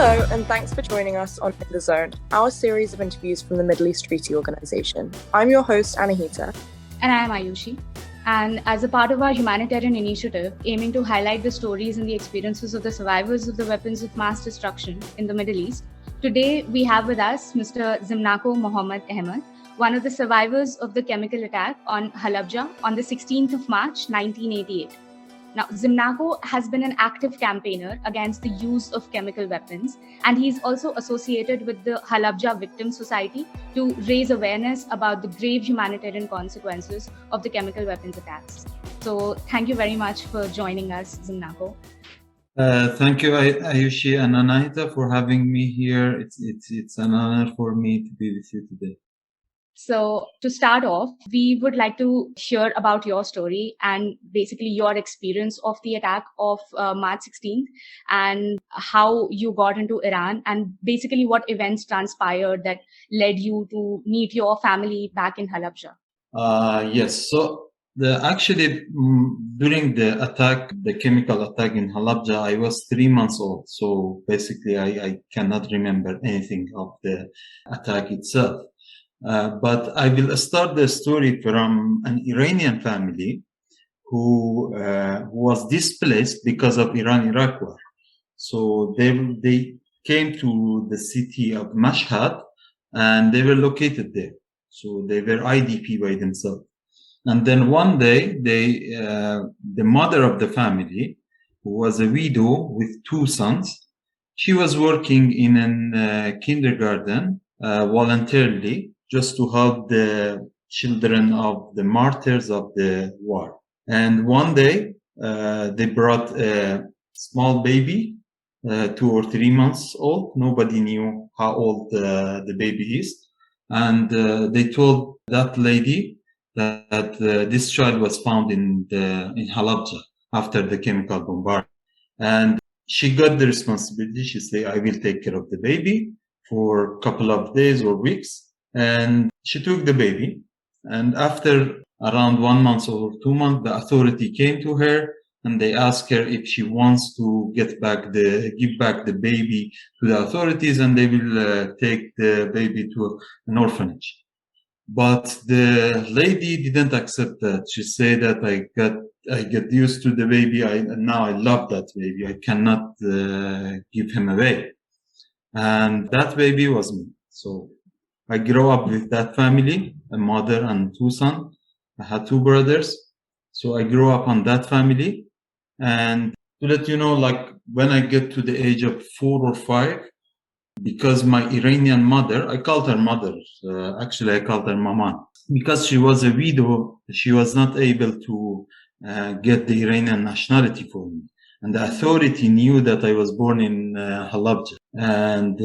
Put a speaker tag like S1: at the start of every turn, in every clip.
S1: Hello, and thanks for joining us on In the Zone, our series of interviews from the Middle East Treaty Organization. I'm your host, Anahita.
S2: And I am Ayushi. And as a part of our humanitarian initiative, aiming to highlight the stories and the experiences of the survivors of the weapons of mass destruction in the Middle East, today we have with us Mr. Zimnako Mohammed Ahmed, one of the survivors of the chemical attack on Halabja on the 16th of March, 1988. Now, Zimnako has been an active campaigner against the use of chemical weapons, and he's also associated with the Halabja Victim Society to raise awareness about the grave humanitarian consequences of the chemical weapons attacks. So thank you very much for joining us, Zimnako.
S3: Thank you, Ayushi and Anahita, for having me here. It's an honor for me to be with you today.
S2: So to start off, we would like to hear about your story and basically your experience of the attack of March 16th and how you got into Iran and basically what events transpired that led you to meet your family back in Halabja.
S3: Yes. So during the attack, the chemical attack in Halabja, I was 3 months old. So basically, I cannot remember anything of the attack itself. But I will start the story from an Iranian family who was displaced because of Iran-Iraq war. So they came to the city of Mashhad and they were located there. So they were IDP by themselves. And then one day, the mother of the family, who was a widow with 2 sons, she was working in a kindergarten voluntarily, just to help the children of the martyrs of the war. And one day, they brought a small baby, 2 or 3 months old. Nobody knew how old the baby is. And they told that lady that this child was found in Halabja after the chemical bombardment. And she got the responsibility. She said, I will take care of the baby for a couple of days or weeks. And she took the baby, and after around 1 month or 2 months, the authority came to her and they asked her if she wants to give back the baby to the authorities, and they will take the baby to an orphanage. But the lady didn't accept that. She said that I get used to the baby. Now I love that baby. I cannot give him away. And that baby was me. So I grew up with that family, a mother and 2 sons. I had 2 brothers. So I grew up on that family. And to let you know, like when I get to the age of 4 or 5, because my Iranian mother, I called her mother, actually I called her mama. Because she was a widow, she was not able to get the Iranian nationality for me. And the authority knew that I was born in Halabja. And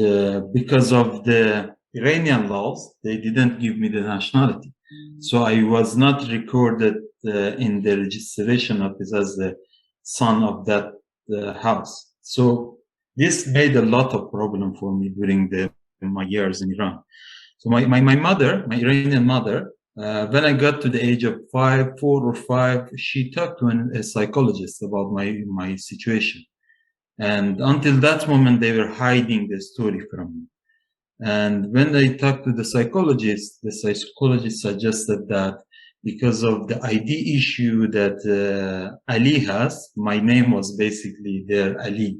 S3: because of the Iranian laws, they didn't give me the nationality. So I was not recorded in the registration office as the son of that house. So this made a lot of problem for me during my years in Iran. So my Iranian mother, when I got to the age of 4 or 5, she talked to a psychologist about my situation. And until that moment, they were hiding the story from me. And when I talked to the psychologist suggested that because of the ID issue that Ali has, my name was basically their Ali.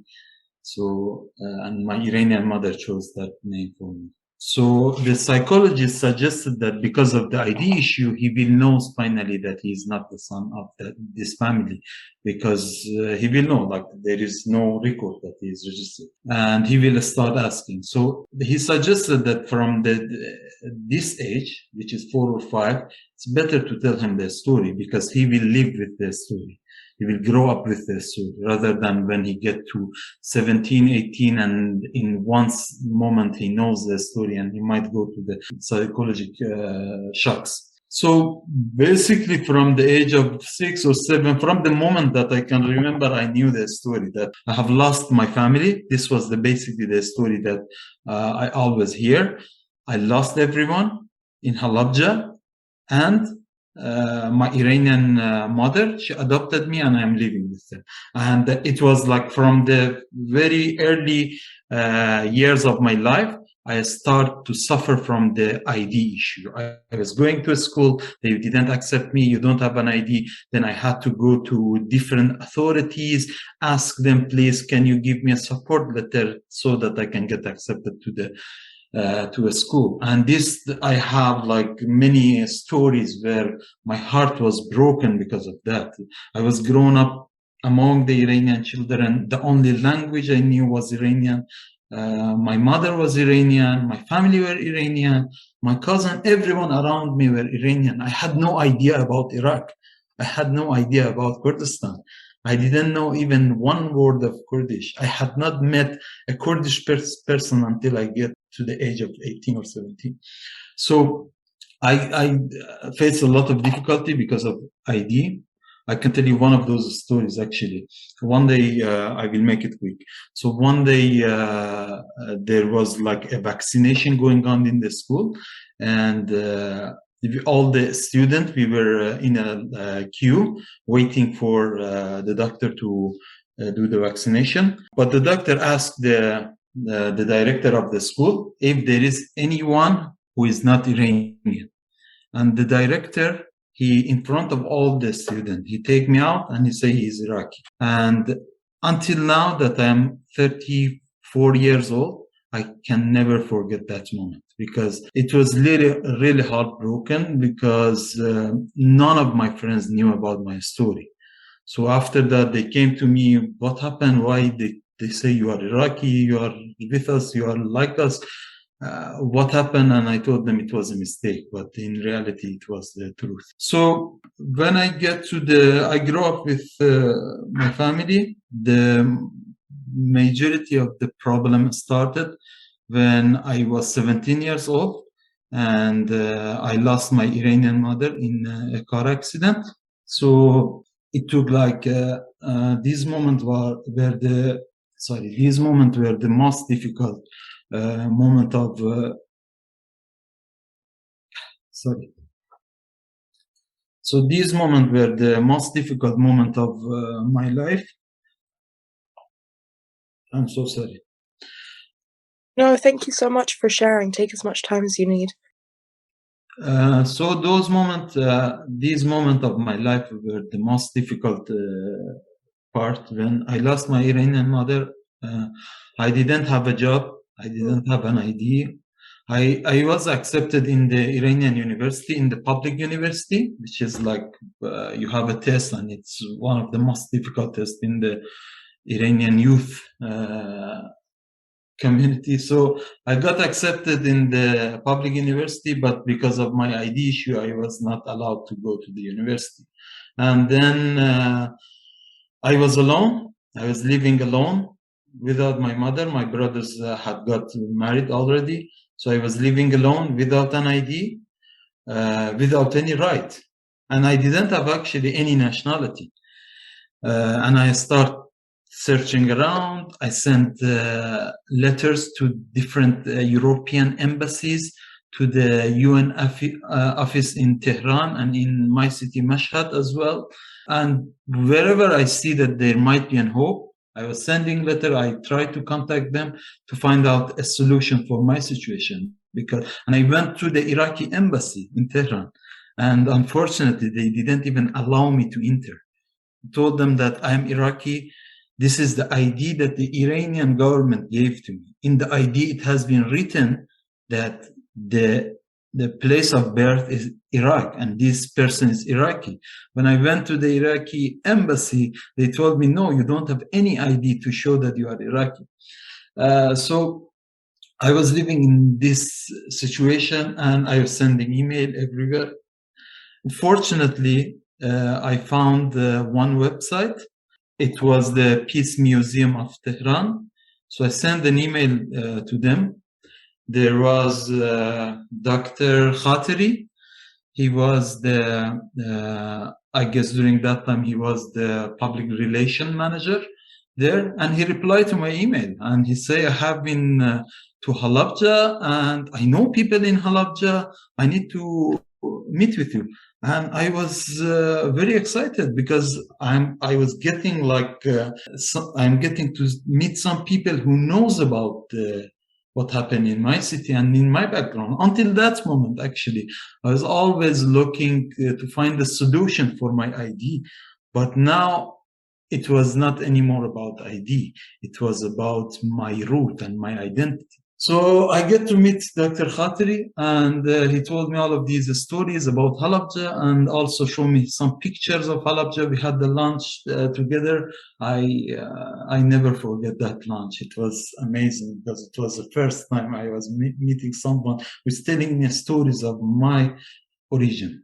S3: So, and my Iranian mother chose that name for me. So the psychologist suggested that because of the ID issue, he will know finally that he is not the son of this family, because he will know, like, there is no record that he is registered, and he will start asking. So he suggested that from this age, which is 4 or 5, it's better to tell him the story, because he will live with the story. He will grow up with the story, rather than when he get to 17, 18, and in one moment he knows the story and he might go to the psychological shocks. So basically from the age of 6 or 7, from the moment that I can remember, I knew the story that I have lost my family. This was basically the story that I always hear. I lost everyone in Halabja, and my Iranian mother. She adopted me, and I'm living with her. And it was like from the very early years of my life, I start to suffer from the ID issue. I was going to a school, they didn't accept me, you don't have an ID. Then I had to go to different authorities, ask them, please, can you give me a support letter so that I can get accepted to a school. And this, I have like many stories where my heart was broken because of that. I was grown up among the Iranian children. The only language I knew was Iranian. My mother was Iranian, my family were Iranian, my cousin, everyone around me were Iranian. I had no idea about Iraq. I had no idea about Kurdistan. I didn't know even one word of Kurdish. I had not met a Kurdish person until I get to the age of 18 or 17. So I faced a lot of difficulty because of ID. I can tell you one of those stories, actually. One day, I will make it quick. So one day, there was like a vaccination going on in the school, and all the students, we were in a queue waiting for the doctor to do the vaccination. But the doctor asked the director of the school if there is anyone who is not Iranian. And the director, he, in front of all the students, he take me out and he say he's Iraqi. And until now that I'm 34 years old, I can never forget that moment, because it was really heartbroken, because none of my friends knew about my story. So after that, they came to me, what happened? Why they say you are Iraqi, you are with us, you are like us. What happened? And I told them it was a mistake, but in reality, it was the truth. So when I grew up with my family, the majority of the problem started when I was 17 years old, and I lost my Iranian mother in a car accident. So it took like these moments were the most difficult moment of So these moments were the most difficult moment of my life. I'm so sorry.
S1: No, thank you so much for sharing. Take as much time as you need.
S3: So those moments, these moments of my life were the most difficult part. When I lost my Iranian mother, I didn't have a job. I didn't have an ID. I was accepted in the Iranian university, in the public university, which is like you have a test, and it's one of the most difficult tests in the Iranian youth community. So I got accepted in the public university, but because of my ID issue, I was not allowed to go to the university. And then I was alone. I was living alone without my mother. My brothers had got married already. So I was living alone without an ID, without any right. And I didn't have actually any nationality. And I started searching around. I sent letters to different European embassies, to the UN office in Tehran and in my city, Mashhad, as well. And wherever I see that there might be an hope, I was sending letter. I tried to contact them to find out a solution for my situation. And I went to the Iraqi embassy in Tehran, and unfortunately, they didn't even allow me to enter. I told them that I'm Iraqi. This is the ID that the Iranian government gave to me. In the ID, it has been written that the place of birth is Iraq, and this person is Iraqi. When I went to the Iraqi embassy, they told me, no, you don't have any ID to show that you are Iraqi. So I was living in this situation, and I was sending email everywhere. Fortunately, I found one website. It was the Peace Museum of Tehran. So I sent an email to them. There was Dr. Khatiri. He was I guess during that time, he was the public relation manager there. And he replied to my email, and he said, I have been to Halabja, and I know people in Halabja. I need to meet with you. And I was very excited because I was getting I'm getting to meet some people who knows about what happened in my city and in my background. Until that moment, actually, I was always looking to find a solution for my ID, but now it was not anymore about ID. It was about my root and my identity. So I get to meet Dr. Khatri, and he told me all of these stories about Halabja and also show me some pictures of Halabja. We had the lunch together. I never forget that lunch. It was amazing because it was the first time I was meeting someone who's telling me stories of my origin.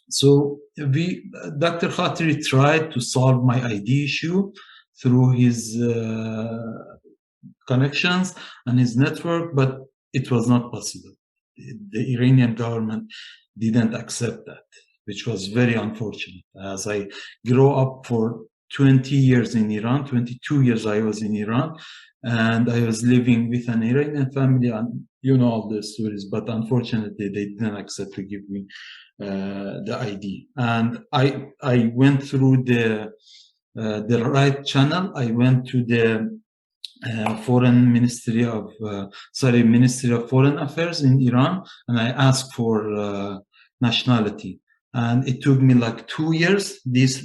S3: So Dr. Khatri tried to solve my ID issue through his connections and his network, but it was not possible. The Iranian government didn't accept that, which was very unfortunate. As I grew up for 20 years in Iran, 22 years I was in Iran, and I was living with an Iranian family, and you know all the stories, but unfortunately they didn't accept to give me the ID. And I went through the right channel. I went to the Ministry of Foreign Affairs in Iran, and I asked for nationality. And it took me like 2 years. This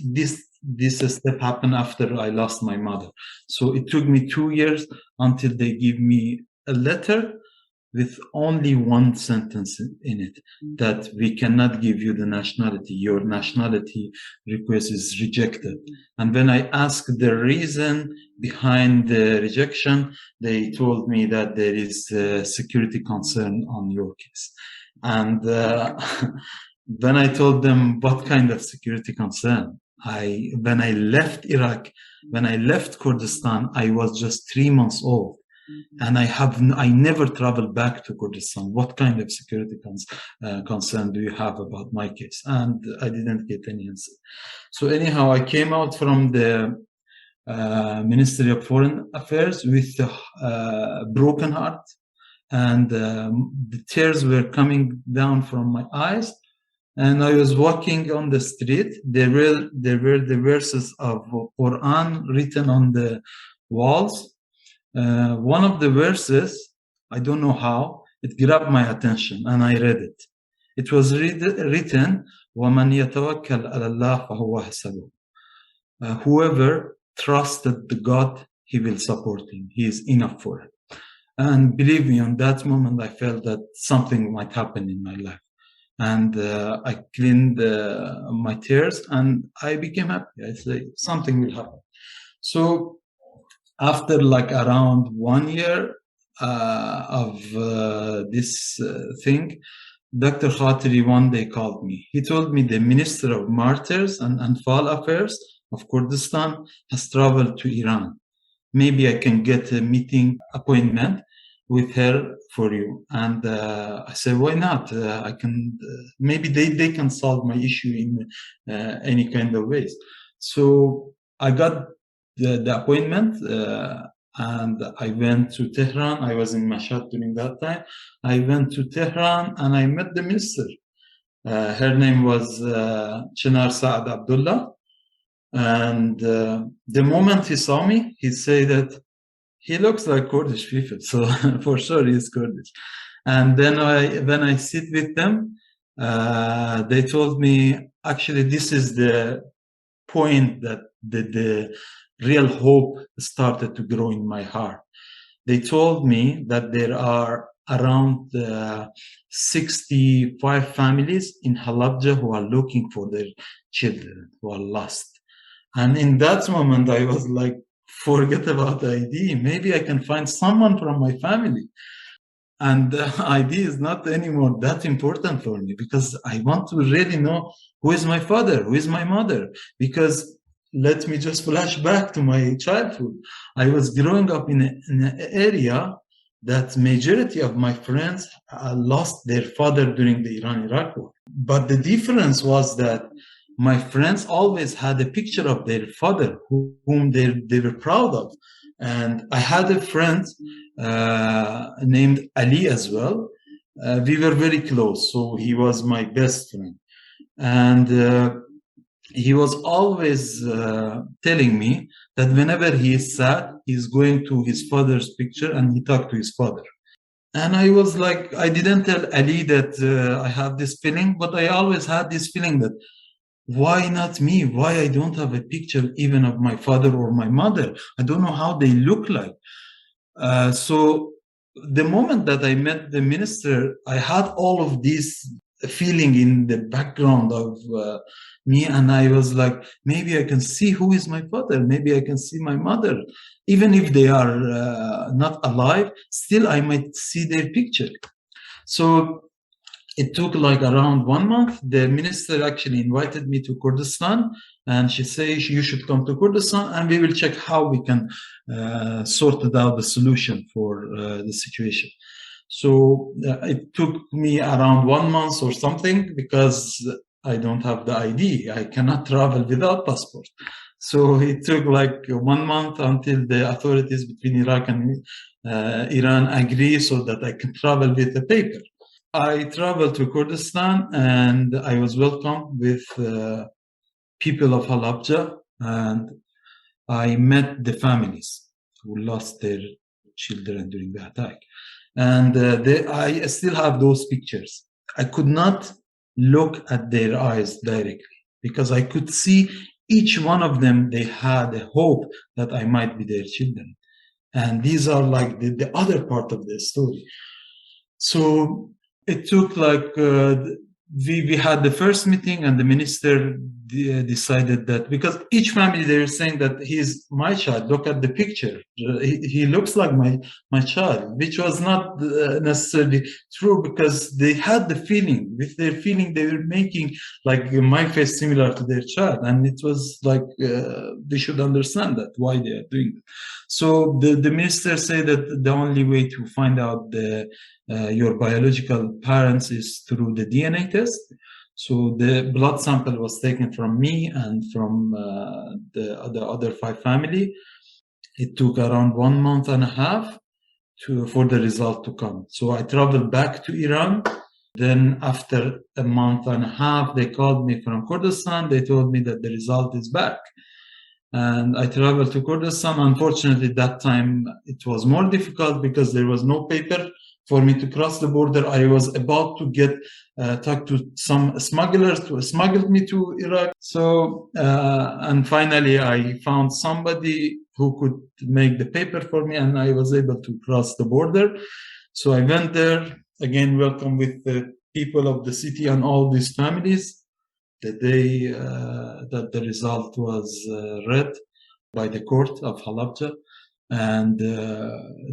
S3: step happened after I lost my mother. So it took me 2 years until they give me a letter with only one sentence in it, that we cannot give you the nationality. Your nationality request is rejected. And when I asked the reason behind the rejection, they told me that there is a security concern on your case. And when I told them what kind of security concern, when I left Iraq, when I left Kurdistan, I was just 3 months old. And I never traveled back to Kurdistan. What kind of security concern do you have about my case? And I didn't get any answer. So anyhow, I came out from the Ministry of Foreign Affairs with a broken heart, and the tears were coming down from my eyes. And I was walking on the street. There were the verses of Quran written on the walls. One of the verses, I don't know how, it grabbed my attention and I read it. It was written, وَمَنْ يَتَوَكَّلْ عَلَى اللَّهِ فَهُوَ حَسَبُهُ. Whoever trusted the God, he will support him. He is enough for it. And believe me, on that moment, I felt that something might happen in my life. And I cleaned my tears and I became happy. I say, something will happen. So after like around 1 year of this thing, Dr. Khatri one day called me. He told me the Minister of Martyrs and Anfal Affairs of Kurdistan has traveled to Iran. Maybe I can get a meeting appointment with her for you. And I said, why not? I can, maybe they can solve my issue in any kind of ways. So I got the appointment and I went to Tehran. I was in Mashhad during that time. I went to Tehran and I met the minister. Her name was Chinar Saad Abdullah. And the moment he saw me, he said that he looks like Kurdish people, so for sure he's Kurdish. And then when I sit with them, they told me, actually, this is the point that the real hope started to grow in my heart. They told me that there are around 65 families in Halabja who are looking for their children who are lost. And in that moment, I was like, forget about the ID. Maybe I can find someone from my family. And the ID is not anymore that important for me because I want to really know who is my father, who is my mother. Because let me just flash back to my childhood. I was growing up in an area that majority of my friends lost their father during the Iran-Iraq war. But the difference was that my friends always had a picture of their father whom they were proud of. And I had a friend named Ali as well. We were very close, so he was my best friend. And he was always telling me that whenever he is sad, he's going to his father's picture and he talked to his father. And I was like, I didn't tell Ali that I have this feeling, but I always had this feeling that why not me? Why I don't have a picture even of my father or my mother? I don't know how they look like. So the moment that I met the minister, I had all of these feeling in the background of me, and I was like, maybe I can see who is my father, maybe I can see my mother, even if they are not alive, still I might see their picture. So it took like around 1 month. The minister actually invited me to Kurdistan, and she says you should come to Kurdistan and we will check how we can sort out the solution for the situation. So it took me around 1 month or something because I don't have the ID. I cannot travel without passport. So it took like 1 month until the authorities between Iraq and Iran agree so that I can travel with a paper. I traveled to Kurdistan and I was welcomed with people of Halabja, and I met the families who lost their children during the attack. And I still have those pictures. I could not look at their eyes directly because I could see each one of them, they had a hope that I might be their children. And these are like the other part of the story. So it took like we had the first meeting, and the minister decided that because each family they're saying that he's my child. Look at the picture; he looks like my child, which was not necessarily true because they had the feeling. With their feeling, they were making like my face similar to their child, and it was like they should understand that why they are doing it. So the minister said that the only way to find out your biological parents is through the DNA test. So the blood sample was taken from me and from the other 5 family. It took around 1 month and a half for the result to come. So I traveled back to Iran. Then after a month and a half, they called me from Kurdistan. They told me that the result is back. And I traveled to Kurdistan. Unfortunately, that time it was more difficult because there was no paper for me to cross the border. I was about to get talk to some smugglers to smuggle me to Iraq. So, and finally I found somebody who could make the paper for me, and I was able to cross the border. So I went there, again, welcome with the people of the city and all these families. The day that the result was read by the court of Halabja, and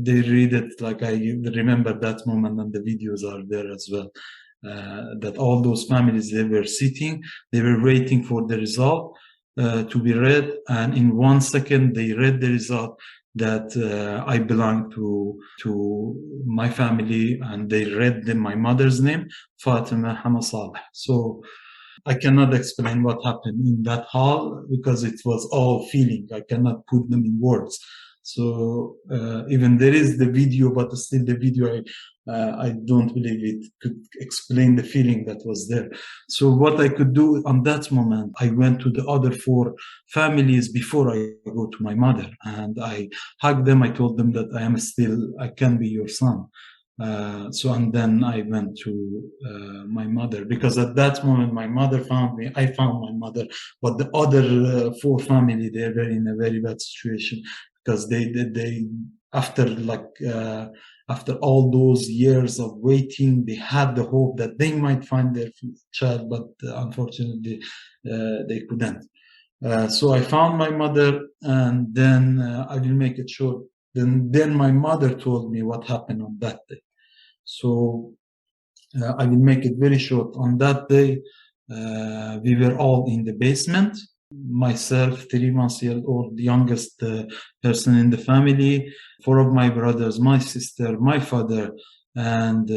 S3: they read it, like I remember that moment, and the videos are there as well, that all those families, they were sitting, they were waiting for the result to be read, and in 1 second they read the result that I belong to my family, and they read my mother's name, Fatima Hama Saleh. So I cannot explain what happened in that hall because it was all feeling. I cannot put them in words. So even there is the video, but still the video, I don't believe it could explain the feeling that was there. So what I could do on that moment, I went to the other 4 families before I go to my mother, and I hugged them. I told them that I can be your son. And then I went to my mother, because at that moment my mother found me. I found my mother, but the other 4 family, they were in a very bad situation because they after all those years of waiting, they had the hope that they might find their child, but unfortunately they couldn't. So I found my mother, and then I will make it short. Then my mother told me what happened on that day. So I will make it very short. On that day, we were all in the basement. Myself, 3 months old, the youngest person in the family, 4 of my brothers, my sister, my father, and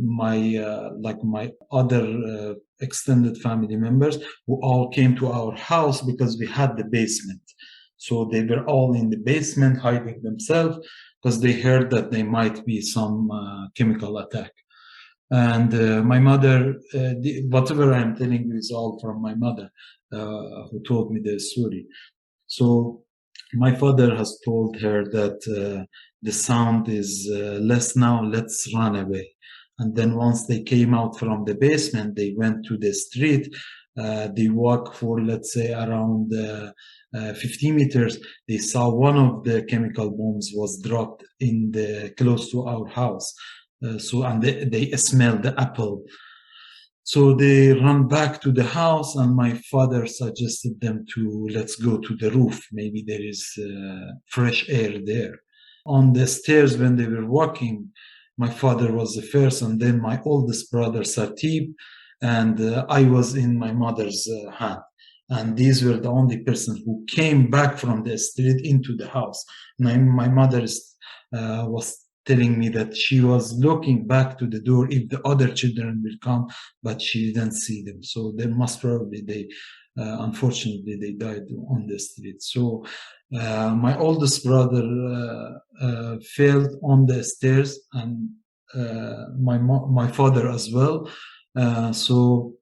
S3: my other extended family members, who all came to our house because we had the basement. So they were all in the basement hiding themselves because they heard that there might be some chemical attack. And my mother, whatever I'm telling you is all from my mother, who told me the story. So my father has told her that the sound is less now, let's run away. And then once they came out from the basement, they went to the street. They walked for, let's say, around 50 meters. They saw one of the chemical bombs was dropped in the close to our house. And they smelled the apple. So they run back to the house, and my father suggested them to let's go to the roof. Maybe there is fresh air there. On the stairs, when they were walking, my father was the first, and then my oldest brother Sartib, and I was in my mother's hand. And these were the only persons who came back from the street into the house. My mother was telling me that she was looking back to the door if the other children will come, but she didn't see them. So they most probably, unfortunately, they died on the street. So my oldest brother fell on the stairs, and my father as well. So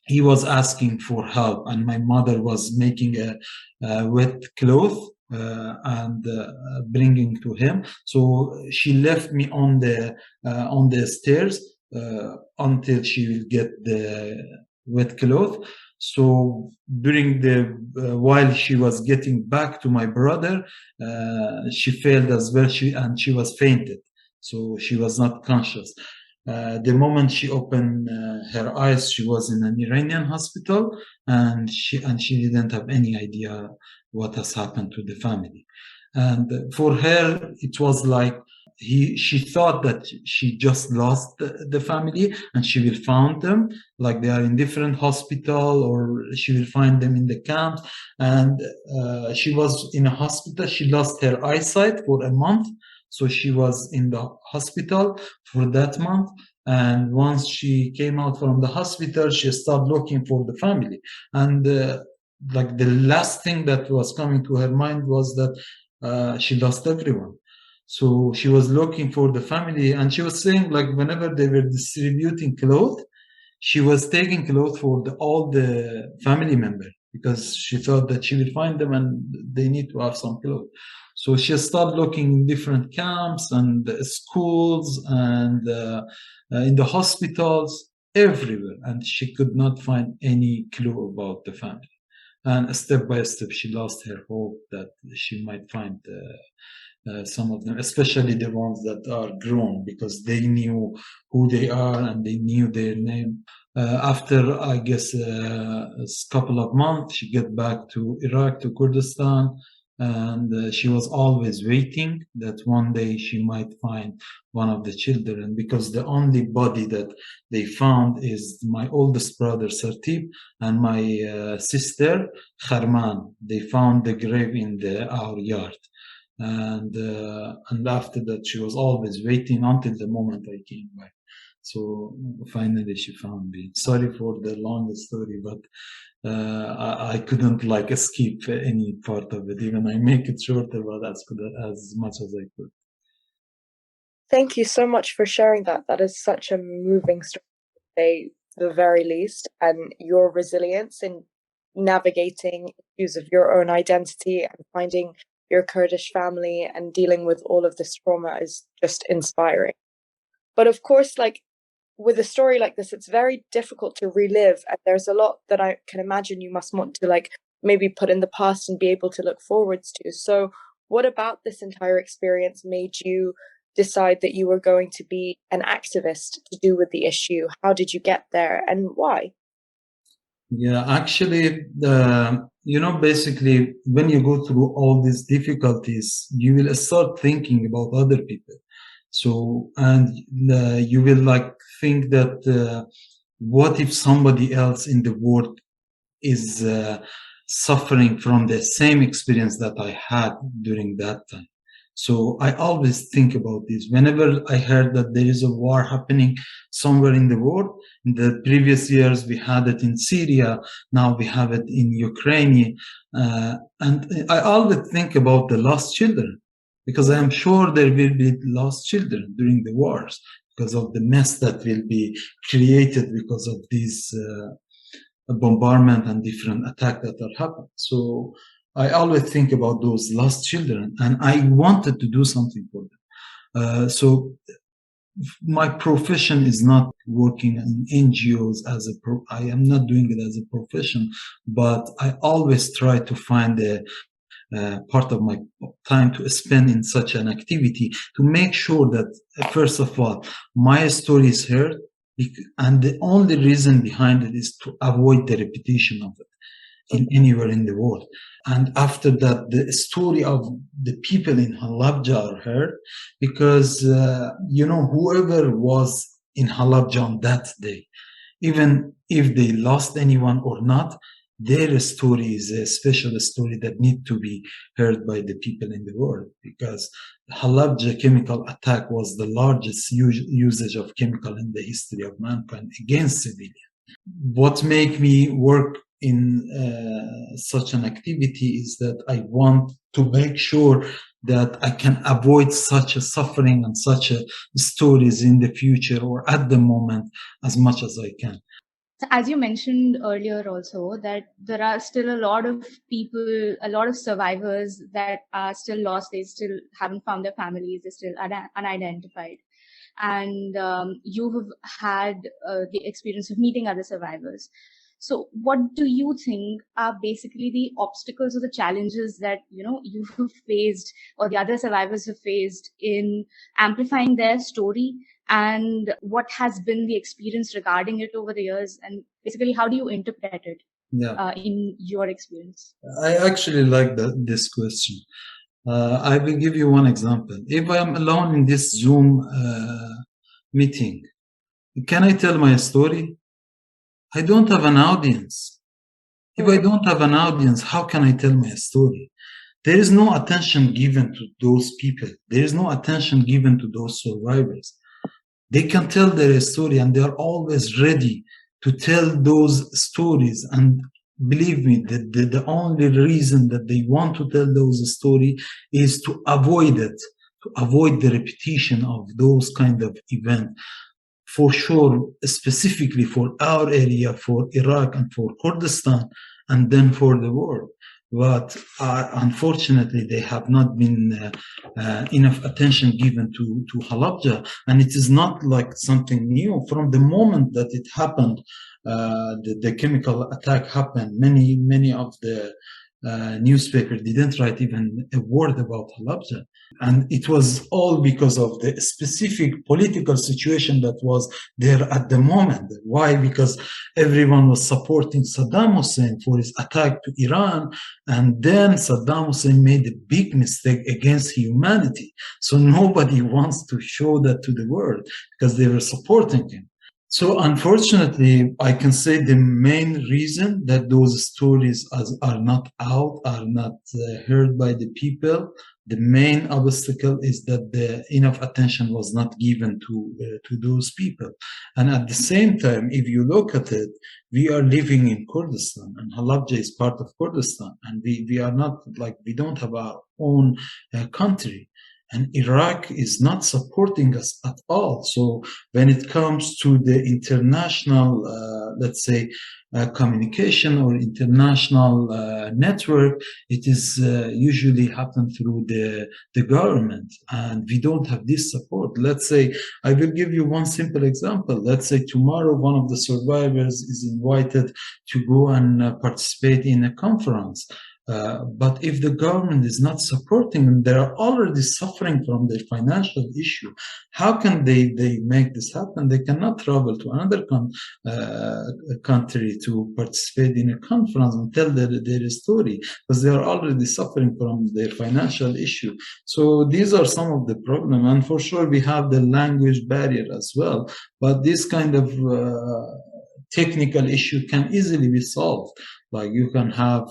S3: he was asking for help, and my mother was making a wet cloth and bringing to him. So she left me on the stairs until she will get the wet cloth. So during while she was getting back to my brother, she failed as well. She was fainted, so she was not conscious. The moment she opened her eyes, she was in an Iranian hospital, and she didn't have any idea what has happened to the family. And for her, it was like she thought that she just lost the family, and she will find them, like they are in different hospital, or she will find them in the camps. And she was in a hospital. She lost her eyesight for a month. So she was in the hospital for that month. And once she came out from the hospital, she started looking for the family. And like the last thing that was coming to her mind was that she lost everyone. So she was looking for the family, and she was saying, like, whenever they were distributing clothes, she was taking clothes for all the family members, because she thought that she will find them and they need to have some clothes. So she started looking in different camps and schools and in the hospitals, everywhere, and she could not find any clue about the family. And step by step, she lost her hope that she might find some of them, especially the ones that are grown, because they knew who they are and they knew their name. After, I guess, a couple of months, she got back to Iraq, to Kurdistan, and she was always waiting that one day she might find one of the children, because the only body that they found is my oldest brother Sartib and my sister Kharman. They found the grave in our yard. And after that, she was always waiting until the moment I came back. So finally she found me. Sorry for the long story, but I couldn't escape any part of it. Even I make it shorter, but as much as I could.
S1: Thank you so much for sharing that. That is such a moving story, to say the very least, and your resilience in navigating issues of your own identity and finding your Kurdish family and dealing with all of this trauma is just inspiring. But of course, with a story like this, it's very difficult to relive, and there's a lot that I can imagine you must want to maybe put in the past and be able to look forwards to. So what about this entire experience made you decide that you were going to be an activist to do with the issue? How did you get there, and why?
S3: Yeah, actually, basically, when you go through all these difficulties, you will start thinking about other people. So, and you will think that what if somebody else in the world is suffering from the same experience that I had during that time? So I always think about this. Whenever I heard that there is a war happening somewhere in the world, in the previous years we had it in Syria, now we have it in Ukraine, and I always think about the lost children, because I am sure there will be lost children during the wars, because of the mess that will be created because of these bombardment and different attacks that are happening. So I always think about those lost children, and I wanted to do something for them. So my profession is not working in NGOs I am not doing it as a profession, but I always try to find a part of my time to spend in such an activity to make sure that, first of all, my story is heard, and the only reason behind it is to avoid the repetition of it in anywhere in the world. And after that, the story of the people in Halabja are heard, because, whoever was in Halabja on that day, even if they lost anyone or not, their story is a special story that needs to be heard by the people in the world, because the Halabja chemical attack was the largest usage of chemical in the history of mankind against civilians. What made me work in such an activity is that I want to make sure that I can avoid such a suffering and such a stories in the future or at the moment as much as I can.
S2: As you mentioned earlier also, that there are still a lot of people, a lot of survivors that are still lost. They still haven't found their families. They're still unidentified. And you have had the experience of meeting other survivors. So what do you think are basically the obstacles or the challenges that, you have faced or the other survivors have faced in amplifying their story? And what has been the experience regarding it over the years? And basically, how do you interpret it in your experience?
S3: I actually like this question. I will give you one example. If I am alone in this Zoom meeting, can I tell my story? I don't have an audience. If I don't have an audience, how can I tell my story? There is no attention given to those people. There is no attention given to those survivors. They can tell their story, and they are always ready to tell those stories. And believe me, the only reason that they want to tell those stories is to avoid it, to avoid the repetition of those kind of events. For sure, specifically for our area, for Iraq and for Kurdistan, and then for the world. But unfortunately, they have not been enough attention given to Halabja, and it is not like something new. From the moment that it happened, the chemical attack happened, many of the newspapers didn't write even a word about Halabja. And it was all because of the specific political situation that was there at the moment. Why? Because everyone was supporting Saddam Hussein for his attack to Iran. And then Saddam Hussein made a big mistake against humanity. So nobody wants to show that to the world because they were supporting him. So unfortunately, I can say the main reason that those stories are not out, are not heard by the people, the main obstacle is that enough attention was not given to those people. And at the same time, if you look at it, we are living in Kurdistan, and Halabja is part of Kurdistan, and we are not we don't have our own country. And Iraq is not supporting us at all. So when it comes to the international, communication or international network, it is usually happen through the government, and we don't have this support. Let's say, I will give you one simple example. Let's say tomorrow one of the survivors is invited to go and participate in a conference. But if the government is not supporting them, they are already suffering from their financial issue. How can they make this happen? They cannot travel to another country to participate in a conference and tell their story, because they are already suffering from their financial issue. So these are some of the problems. And for sure, we have the language barrier as well. But this kind of technical issue can easily be solved. Like you can have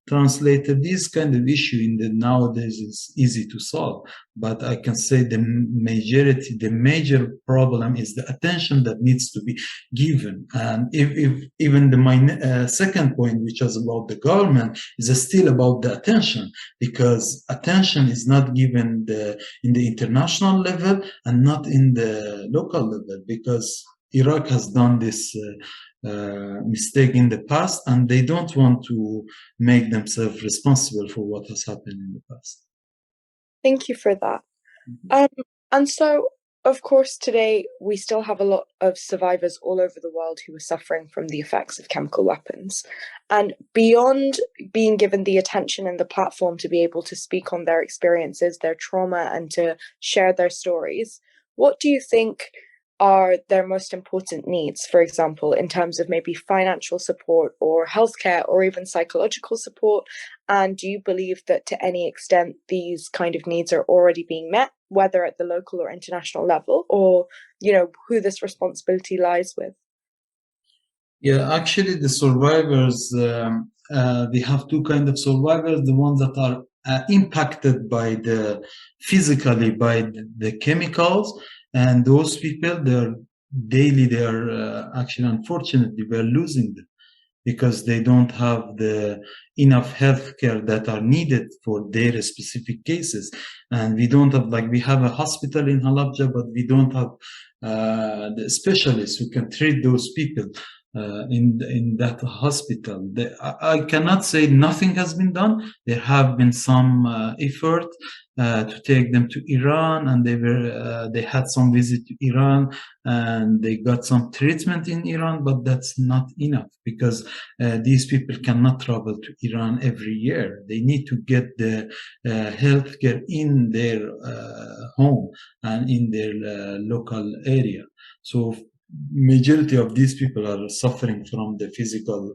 S3: translator. This kind of issue in the nowadays is easy to solve. But I can say the major problem is the attention that needs to be given. And if even my second point, which was about the government, is still about the attention, because attention is not given in the international level and not in the local level, because Iraq has done this mistake in the past, and they don't want to make themselves responsible for what has happened in the past.
S1: Thank you for that. And so, of course, today we still have a lot of survivors all over the world who are suffering from the effects of chemical weapons. And beyond being given the attention and the platform to be able to speak on their experiences, their trauma, and to share their stories, what do you think are their most important needs, for example, in terms of maybe financial support or healthcare or even psychological support? And do you believe that to any extent these kind of needs are already being met, whether at the local or international level, or, who this responsibility lies with?
S3: Yeah, actually the survivors, we have two kinds of survivors: the ones that are impacted by physically by the chemicals, and those people, they're actually, unfortunately, we're losing them because they don't have enough healthcare that are needed for their specific cases. And we don't have, we have a hospital in Halabja, but we don't have the specialists who can treat those people in that hospital. I cannot say nothing has been done. There have been some effort to take them to Iran, and they had some visit to Iran, and they got some treatment in Iran, but that's not enough, because these people cannot travel to Iran every year. They need to get the healthcare in their home and in their local area. So majority of these people are suffering from the physical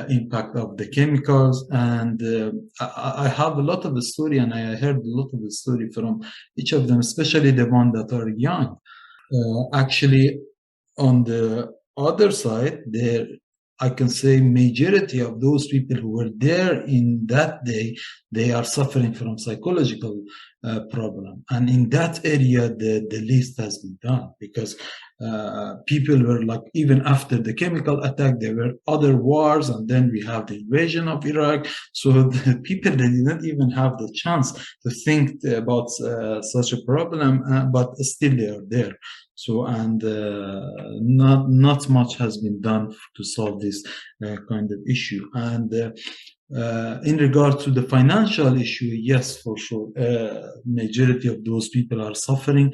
S3: impact of the chemicals. And I have a lot of the story, and I heard a lot of the story from each of them, especially the one that are young. Actually, on the other side, I can say majority of those people who were there in that day, they are suffering from psychological problem. And in that area, the least has been done, because people were even after the chemical attack, there were other wars, and then we have the invasion of Iraq. So the people, they did not even have the chance to think about such a problem, but still they are there. So, and not much has been done to solve this kind of issue. And in regard to the financial issue, yes, for sure, majority of those people are suffering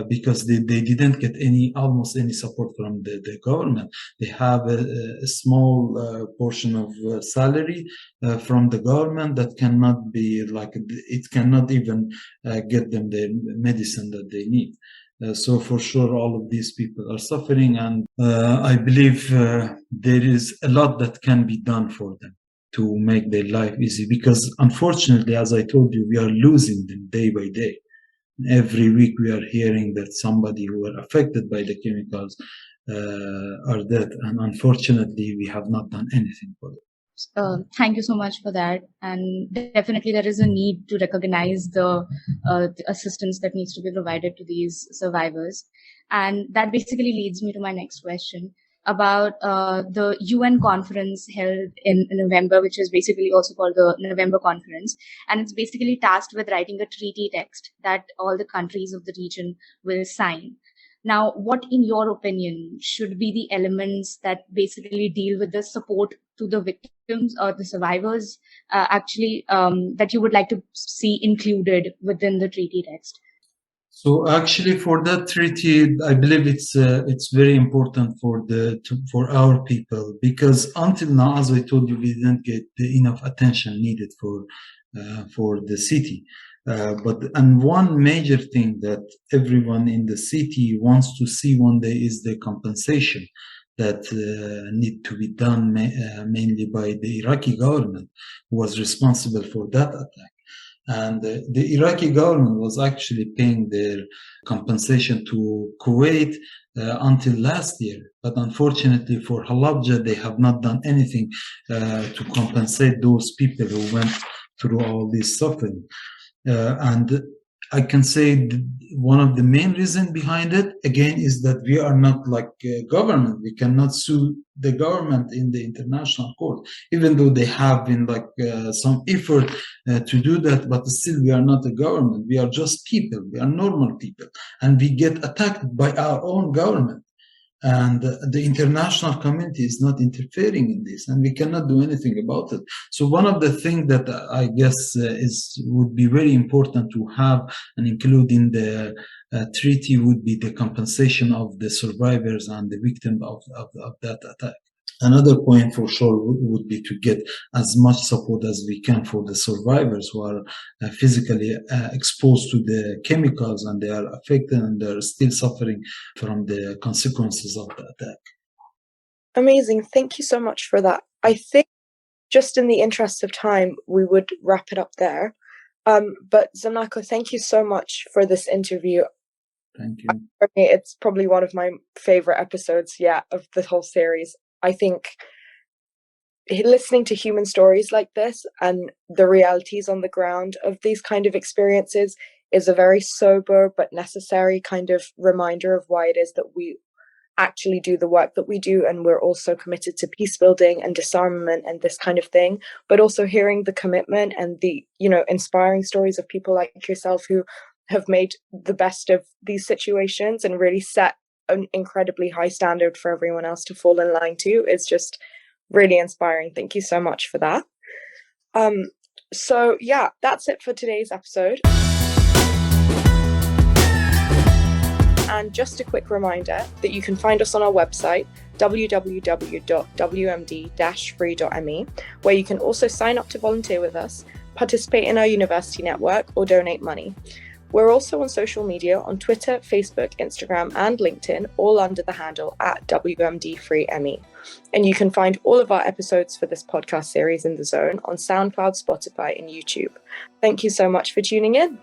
S3: because they didn't get almost any support from the government. They have a small portion of salary from the government that cannot be it cannot even get them the medicine that they need. So for sure, all of these people are suffering, and I believe there is a lot that can be done for them to make their life easy, because unfortunately, as I told you, we are losing them day by day. Every week we are hearing that somebody who were affected by the chemicals are dead, and unfortunately we have not done anything for them.
S2: Thank you so much for that. And definitely there is a need to recognize the assistance that needs to be provided to these survivors. And that basically leads me to my next question about the UN conference held in November, which is basically also called the November Conference. And it's basically tasked with writing a treaty text that all the countries of the region will sign. Now, what, in your opinion, should be the elements that basically deal with the support to the victims or the survivors, that you would like to see included within the treaty text?
S3: So actually, for that treaty, I believe it's very important for our people, because until now, as I told you, we didn't get enough attention needed for the city. And one major thing that everyone in the city wants to see one day is the compensation that need to be done mainly by the Iraqi government, who was responsible for that attack. And the Iraqi government was actually paying their compensation to Kuwait until last year. But unfortunately for Halabja, they have not done anything to compensate those people who went through all this suffering. And I can say one of the main reasons behind it, again, is that we are not like government. We cannot sue the government in the international court, even though they have been like some effort to do that, but still we are not a government. We are just people. We are normal people. And we get attacked by our own government. And the international community is not interfering in this, and we cannot do anything about it. So one of the things that I guess would be very important to have and include in the treaty would be the compensation of the survivors and the victims of that attack. Another point for sure would be to get as much support as we can for the survivors who are physically exposed to the chemicals and they are affected and they're still suffering from the consequences of the attack.
S1: Amazing. Thank you so much for that. I think just in the interest of time, we would wrap it up there. But Zemnako, thank you so much for this interview.
S3: Thank you.
S1: For me, it's probably one of my favorite episodes yet of the whole series. I think listening to human stories like this and the realities on the ground of these kind of experiences is a very sober but necessary kind of reminder of why it is that we actually do the work that we do, and we're also committed to peace building and disarmament and this kind of thing. But also hearing the commitment and the, you know, inspiring stories of people like yourself who have made the best of these situations and really set an incredibly high standard for everyone else to fall in line to is just really inspiring. Thank you so much for that. So yeah, that's it for today's episode. And just a quick reminder that you can find us on our website, www.wmd-free.me, where you can also sign up to volunteer with us, participate in our university network, or donate money. We're also on social media on Twitter, Facebook, Instagram, and LinkedIn, all under the handle @WMD-FreeME. And you can find all of our episodes for this podcast series in The Zone on SoundCloud, Spotify, and YouTube. Thank you so much for tuning in.